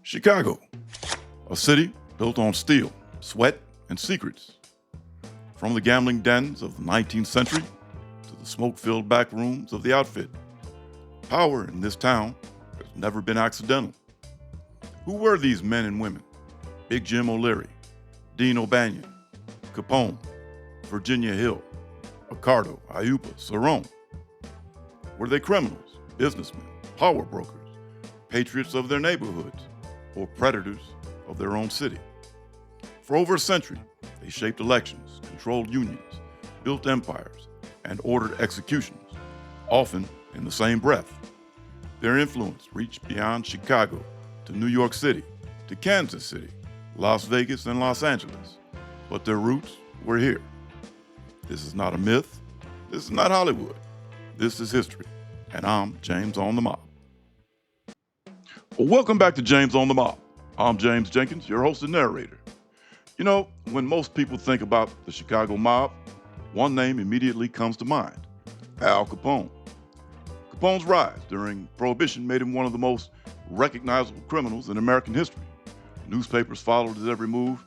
Chicago, a city built on steel, sweat, and secrets. From the gambling dens of the 19th century to the smoke-filled back rooms of the outfit, power in this town has never been accidental. Who were these men and women? Big Jim O'Leary, Dean O'Banion, Capone, Virginia Hill, Accardo, Iupa, Cerrone. Were they criminals, businessmen, power brokers, patriots of their neighborhoods, or predators of their own city? For over a century, they shaped elections, controlled unions, built empires, and ordered executions, often in the same breath. Their influence reached beyond Chicago to New York City, to Kansas City, Las Vegas, and Los Angeles. But their roots were here. This is not a myth. This is not Hollywood. This is history. And I'm James on the Mob. Well, welcome back to James on the Mob. I'm James Jenkins, your host and narrator. You know, when most people think about the Chicago mob, one name immediately comes to mind: Al Capone. Capone's rise during Prohibition made him one of the most recognizable criminals in American history. Newspapers followed his every move,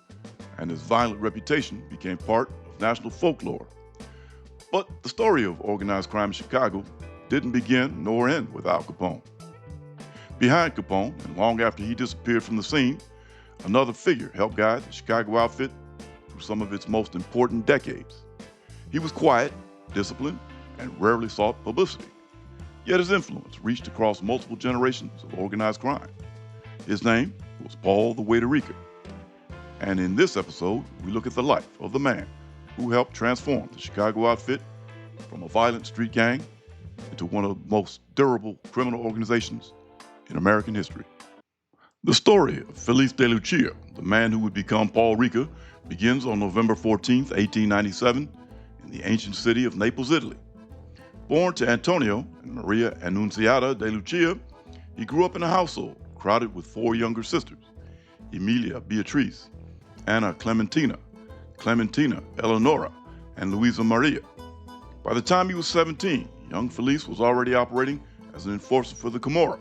and his violent reputation became part of national folklore. But the story of organized crime in Chicago didn't begin nor end with Al Capone. Behind Capone, and long after he disappeared from the scene, another figure helped guide the Chicago outfit through some of its most important decades. He was quiet, disciplined, and rarely sought publicity. Yet his influence reached across multiple generations of organized crime. His name was Paul the Waiter Ricca. And in this episode, we look at the life of the man who helped transform the Chicago outfit from a violent street gang into one of the most durable criminal organizations in American history. The story of Felice De Lucia, the man who would become Paul Ricca, begins on November 14, 1897, in the ancient city of Naples, Italy. Born to Antonio and Maria Annunziata De Lucia, he grew up in a household crowded with four younger sisters: Emilia Beatrice, Anna Clementina, Clementina Eleonora, and Luisa Maria. By the time he was 17, young Felice was already operating as an enforcer for the Camorra.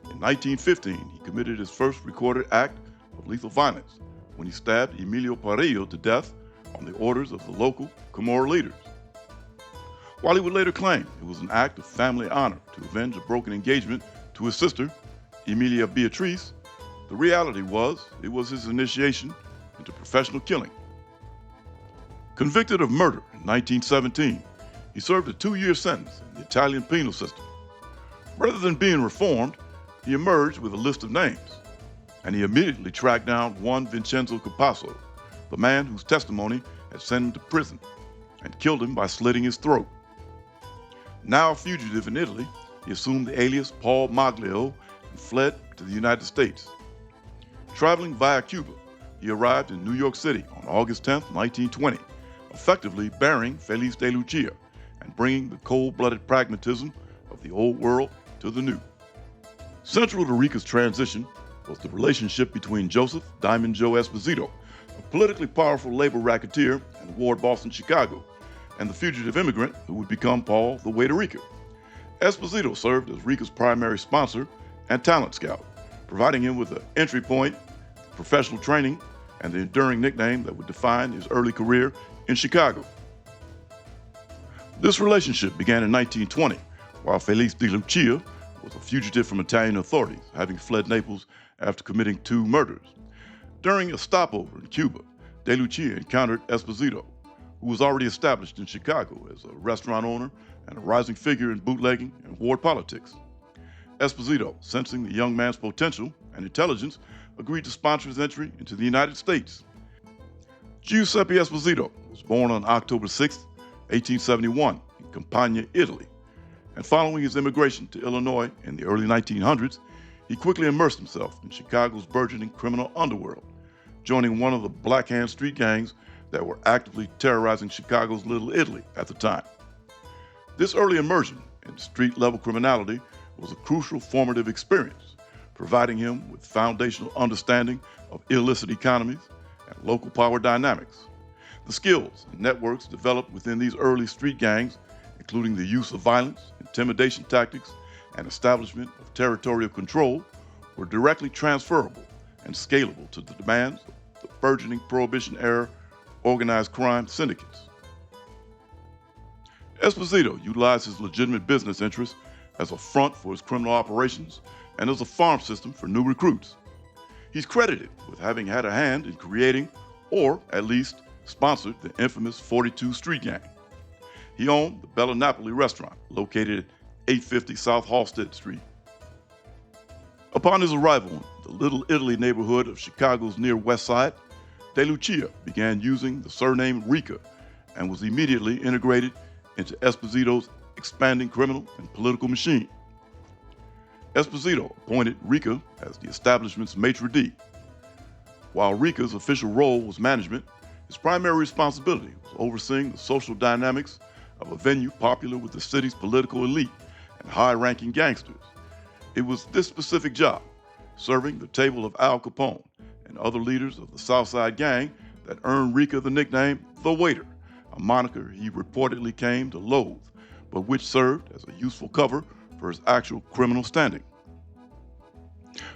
In 1915, he committed his first recorded act of lethal violence when he stabbed Emilio Parillo to death on the orders of the local Camorra leaders. While he would later claim it was an act of family honor to avenge a broken engagement to his sister, Emilia Beatrice, the reality was it was his initiation into professional killing. Convicted of murder in 1917, he served a 2-year sentence in the Italian penal system. Rather than being reformed, he emerged with a list of names, and he immediately tracked down one Vincenzo Capasso, the man whose testimony had sent him to prison, and killed him by slitting his throat. Now a fugitive in Italy, he assumed the alias Paul Maglio and fled to the United States. Traveling via Cuba, he arrived in New York City on August 10, 1920, effectively burying Felice De Lucia and bringing the cold-blooded pragmatism of the old world to the new. Central to Ricca's transition was the relationship between Joseph Diamond Joe Esposito, a politically powerful labor racketeer and ward boss in Chicago, and the fugitive immigrant who would become Paul the Waiter Ricca. Esposito served as Ricca's primary sponsor and talent scout, providing him with an entry point, professional training, and the enduring nickname that would define his early career in Chicago. This relationship began in 1920, while Felice De Lucia was a fugitive from Italian authorities, having fled Naples after committing 2 murders. During a stopover in Cuba, De Lucia encountered Esposito, who was already established in Chicago as a restaurant owner and a rising figure in bootlegging and ward politics. Esposito, sensing the young man's potential and intelligence, agreed to sponsor his entry into the United States. Giuseppe Esposito was born on October 6, 1871, in Campania, Italy. And following his immigration to Illinois in the early 1900s, he quickly immersed himself in Chicago's burgeoning criminal underworld, joining one of the Black Hand street gangs that were actively terrorizing Chicago's Little Italy at the time. This early immersion in street-level criminality was a crucial formative experience, providing him with foundational understanding of illicit economies and local power dynamics. The skills and networks developed within these early street gangs, including the use of violence, intimidation tactics, and establishment of territorial control, were directly transferable and scalable to the demands of the burgeoning Prohibition-era organized crime syndicates. Esposito utilized his legitimate business interests as a front for his criminal operations and as a farm system for new recruits. He's credited with having had a hand in creating, or at least sponsored, the infamous 42 Street Gang. He owned the Bella Napoli restaurant, located at 850 South Halsted Street. Upon his arrival in the Little Italy neighborhood of Chicago's near West Side, De Lucia began using the surname Ricca and was immediately integrated into Esposito's expanding criminal and political machine. Esposito appointed Ricca as the establishment's maitre d'. While Ricca's official role was management, his primary responsibility was overseeing the social dynamics of a venue popular with the city's political elite and high-ranking gangsters. It was this specific job, serving the table of Al Capone and other leaders of the Southside Gang, that earned Ricca the nickname The Waiter, a moniker he reportedly came to loathe, but which served as a useful cover for his actual criminal standing.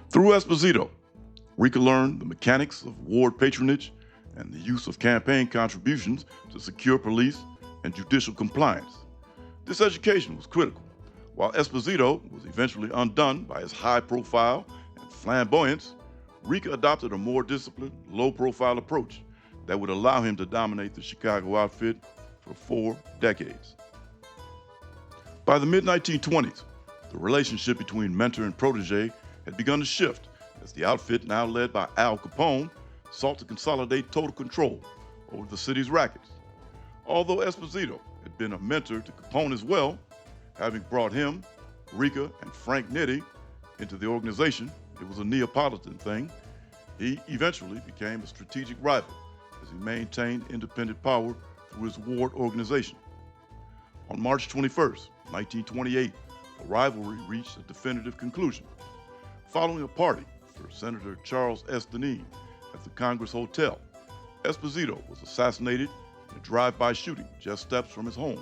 Through Esposito, Ricca learned the mechanics of ward patronage and the use of campaign contributions to secure police and judicial compliance. This education was critical. While Esposito was eventually undone by his high profile and flamboyance, Ricca adopted a more disciplined, low-profile approach that would allow him to dominate the Chicago outfit for 4 decades. By the mid-1920s, the relationship between mentor and protege had begun to shift as the outfit, now led by Al Capone, sought to consolidate total control over the city's rackets. Although Esposito had been a mentor to Capone as well, having brought him, Ricca, and Frank Nitti into the organization, it was a Neapolitan thing, he eventually became a strategic rival as he maintained independent power through his ward organization. On March 21st, 1928, the rivalry reached a definitive conclusion. Following a party for Senator Charles S. Deneen at the Congress Hotel, Esposito was assassinated in a drive-by shooting just steps from his home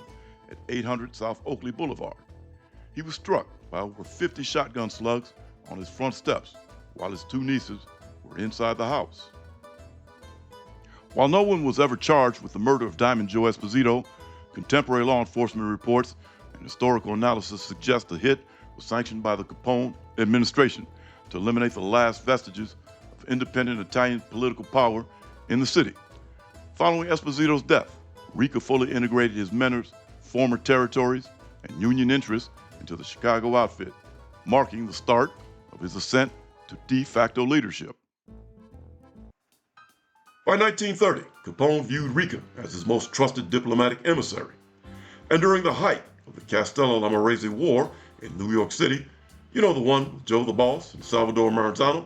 at 800 South Oakley Boulevard. He was struck by over 50 shotgun slugs on his front steps while his 2 nieces were inside the house. While no one was ever charged with the murder of Diamond Joe Esposito, contemporary law enforcement reports and historical analysis suggest the hit was sanctioned by the Capone administration to eliminate the last vestiges of independent Italian political power in the city. Following Esposito's death, Ricca fully integrated his mentor's former territories and union interests into the Chicago outfit, marking the start of his ascent to de facto leadership. By 1930, Capone viewed Ricca as his most trusted diplomatic emissary, and during the height of the Castello-Lamarese War in New York City, you know, the one with Joe the Boss and Salvador Maranzano,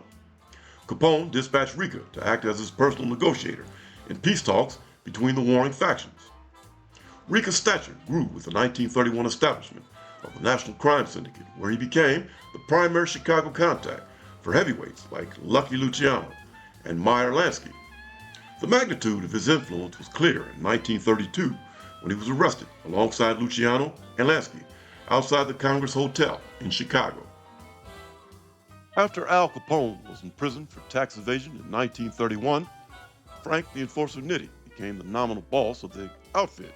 Capone dispatched Ricca to act as his personal negotiator in peace talks between the warring factions. Ricca's stature grew with the 1931 establishment of the National Crime Syndicate, where he became the primary Chicago contact for heavyweights like Lucky Luciano and Meyer Lansky. The magnitude of his influence was clear in 1932 when he was arrested alongside Luciano and Lansky outside the Congress Hotel in Chicago. After Al Capone was imprisoned for tax evasion in 1931, Frank the Enforcer Nitti became the nominal boss of the outfit.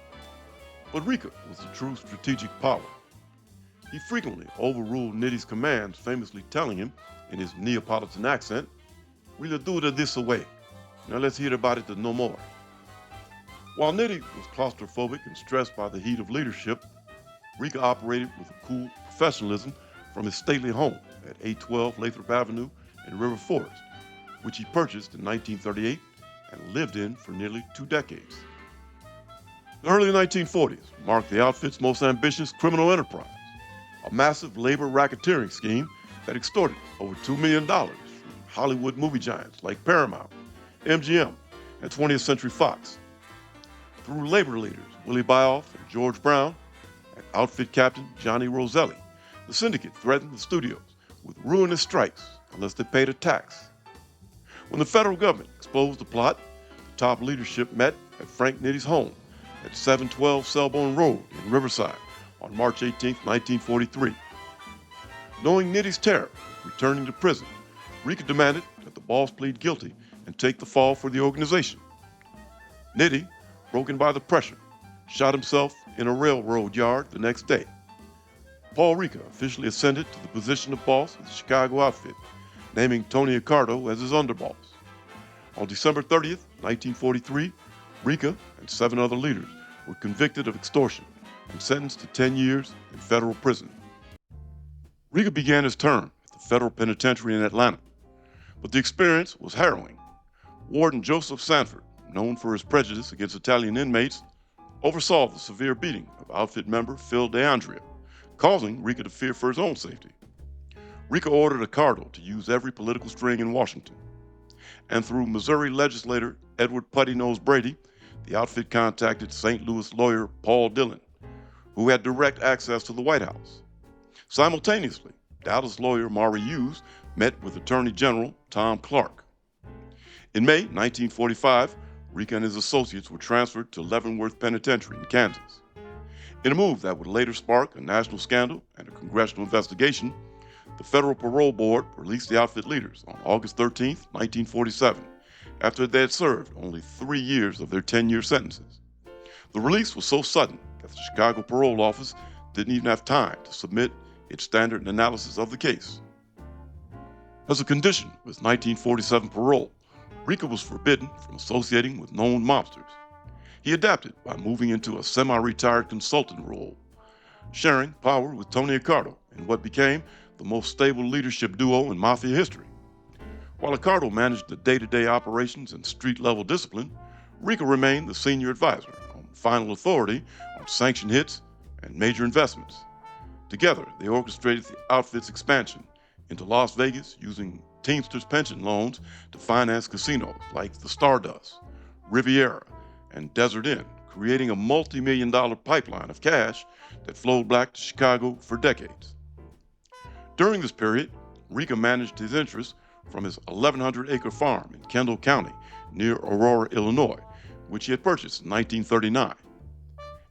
But Ricca was a true strategic power. He frequently overruled Nitti's commands, famously telling him, in his Neapolitan accent, "We'll do it this way. Now let's hear about it no more." While Nitti was claustrophobic and stressed by the heat of leadership, Ricca operated with a cool professionalism from his stately home at 812 Lathrop Avenue in River Forest, which he purchased in 1938 and lived in for nearly 2 decades. The early 1940s marked the outfit's most ambitious criminal enterprise, a massive labor racketeering scheme that extorted over $2 million from Hollywood movie giants like Paramount, MGM, and 20th Century Fox. Through labor leaders Willie Bioff and George Brown and outfit captain Johnny Roselli, the syndicate threatened the studios with ruinous strikes unless they paid a tax. When the federal government exposed the plot, the top leadership met at Frank Nitti's home at 712 Selborne Road in Riverside on March 18, 1943. Knowing Nitti's terror of returning to prison, Ricca demanded that the boss plead guilty and take the fall for the organization. Nitti, broken by the pressure, shot himself in a railroad yard the next day. Paul Ricca officially ascended to the position of boss of the Chicago outfit, naming Tony Accardo as his underboss. On December 30th, 1943, Ricca and 7 other leaders were convicted of extortion and sentenced to 10 years in federal prison. Ricca began his term at the federal penitentiary in Atlanta, but the experience was harrowing. Warden Joseph Sanford, known for his prejudice against Italian inmates, oversaw the severe beating of outfit member Phil DeAndrea, causing Ricca to fear for his own safety. Ricca ordered Accardo to use every political string in Washington, and through Missouri legislator Edward Putty Nose Brady, the outfit contacted St. Louis lawyer Paul Dillon, who had direct access to the White House. Simultaneously, Dallas lawyer Maury Hughes met with Attorney General Tom Clark. In May 1945, Ricca and his associates were transferred to Leavenworth Penitentiary in Kansas. In a move that would later spark a national scandal and a congressional investigation, the Federal Parole Board released the outfit leaders on August 13, 1947, after they had served only 3 years of their 10-year sentences. The release was so sudden that the Chicago Parole Office didn't even have time to submit its standard analysis of the case. As a condition of his 1947 parole, Ricca was forbidden from associating with known mobsters. He adapted by moving into a semi-retired consultant role, sharing power with Tony Accardo in what became the most stable leadership duo in mafia history. While Accardo managed the day-to-day operations and street-level discipline, Ricca remained the senior advisor on final authority on sanctioned hits and major investments. Together, they orchestrated the outfit's expansion into Las Vegas using Teamsters pension loans to finance casinos like the Stardust, Riviera, and Desert Inn, creating a multi-million-dollar pipeline of cash that flowed back to Chicago for decades. During this period, Ricca managed his interests from his 1,100-acre farm in Kendall County near Aurora, Illinois, which he had purchased in 1939.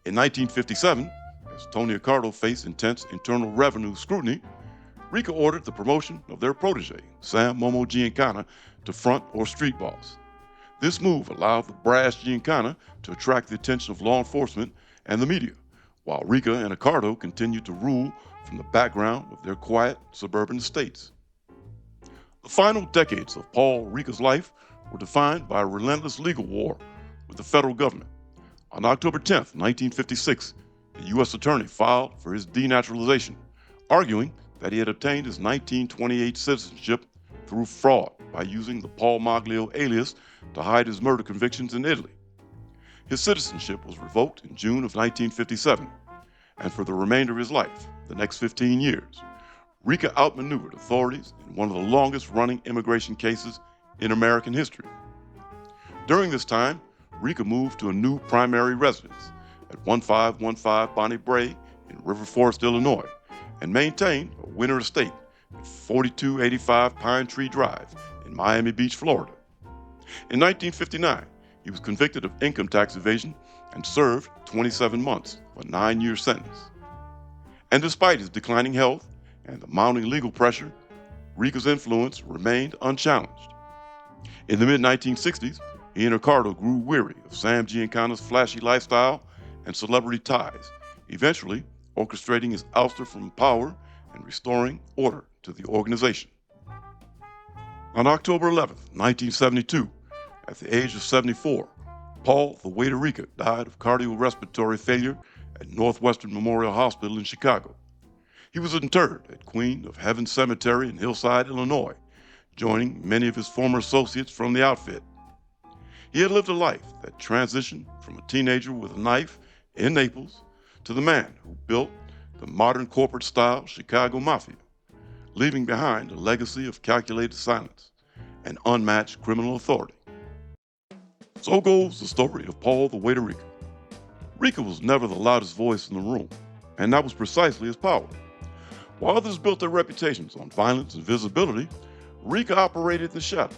In 1957, as Tony Accardo faced intense internal revenue scrutiny, Ricca ordered the promotion of their protege, Sam Momo Giancana, to front or street boss. This move allowed the brash Giancana to attract the attention of law enforcement and the media, while Ricca and Accardo continued to rule from the background of their quiet suburban estates. The final decades of Paul Ricca's life were defined by a relentless legal war with the federal government. On October 10, 1956, the U.S. attorney filed for his denaturalization, arguing that he had obtained his 1928 citizenship through fraud by using the Paul Maglio alias to hide his murder convictions in Italy. His citizenship was revoked in June of 1957, and for the remainder of his life, the next 15 years, Ricca outmaneuvered authorities in one of the longest-running immigration cases in American history. During this time, Ricca moved to a new primary residence at 1515 Bonnie Bray in River Forest, Illinois, and maintained a winter estate at 4285 Pine Tree Drive in Miami Beach, Florida. In 1959, he was convicted of income tax evasion and served 27 months of a 9-year sentence. And despite his declining health and the mounting legal pressure, Ricca's influence remained unchallenged. In the mid-1960s, he and Accardo grew weary of Sam Giancana's flashy lifestyle and celebrity ties, eventually orchestrating his ouster from power and restoring order to the organization. On October 11, 1972, at the age of 74, Paul the Waiter Ricca died of cardiorespiratory failure at Northwestern Memorial Hospital in Chicago. He was interred at Queen of Heaven Cemetery in Hillside, Illinois, joining many of his former associates from the outfit. He had lived a life that transitioned from a teenager with a knife in Naples to the man who built the modern corporate-style Chicago Mafia, leaving behind a legacy of calculated silence and unmatched criminal authority. So goes the story of Paul the Waiter Ricca. Ricca was never the loudest voice in the room, and that was precisely his power. While others built their reputations on violence and visibility, Ricca operated in the shadows.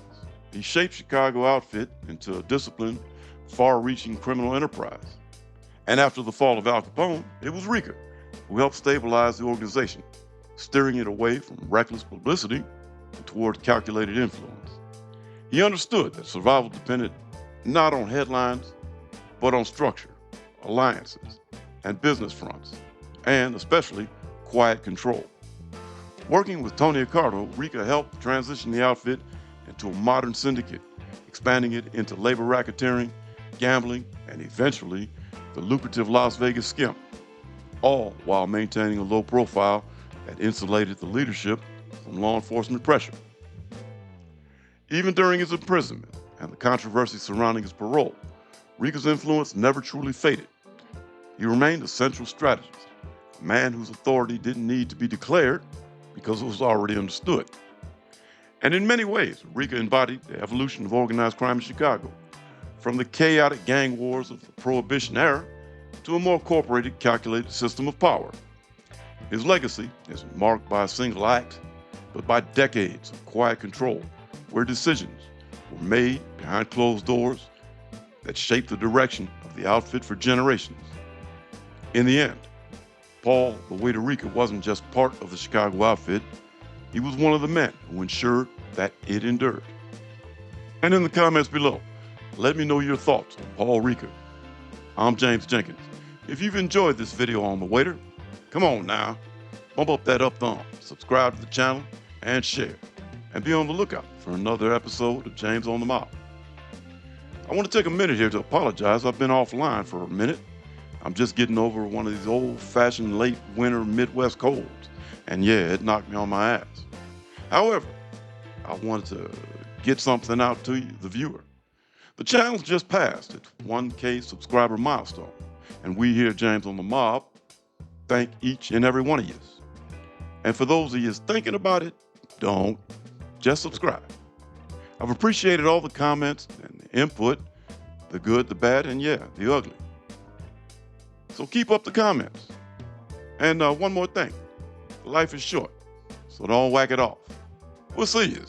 He shaped Chicago outfit into a disciplined, far-reaching criminal enterprise. And after the fall of Al Capone, it was Ricca who helped stabilize the organization, steering it away from reckless publicity and toward calculated influence. He understood that survival depended not on headlines, but on structure, alliances, and business fronts, and especially quiet control. Working with Tony Accardo, Ricca helped transition the outfit into a modern syndicate, expanding it into labor racketeering, gambling, and eventually the lucrative Las Vegas scam, all while maintaining a low profile that insulated the leadership from law enforcement pressure. Even during his imprisonment and the controversy surrounding his parole, Ricca's influence never truly faded. He remained a central strategist, a man whose authority didn't need to be declared because it was already understood. And in many ways, Ricca embodied the evolution of organized crime in Chicago, from the chaotic gang wars of the Prohibition era to a more corporated, calculated system of power. His legacy isn't marked by a single act, but by decades of quiet control, where decisions were made behind closed doors that shaped the direction of the outfit for generations. In the end, Paul the Waiter Ricca wasn't just part of the Chicago outfit, he was one of the men who ensured that it endured. And in the comments below, let me know your thoughts on Paul Ricca. I'm James Jenkins. If you've enjoyed this video on The Waiter, come on now, bump up that up thumb, subscribe to the channel, and share. And be on the lookout for another episode of James on the Mob. I want to take a minute here to apologize. I've been offline for a minute. I'm just getting over one of these old-fashioned late winter Midwest colds. And yeah, it knocked me on my ass. However, I wanted to get something out to you, the viewer. The channel's just passed its 1K subscriber milestone. And we here at James on the Mob thank each and every one of you. And for those of you thinking about it, don't. Just subscribe. I've appreciated all the comments and the input, the good, the bad, and yeah, the ugly. So keep up the comments. And one more thing. Life is short, so don't whack it off. We'll see you.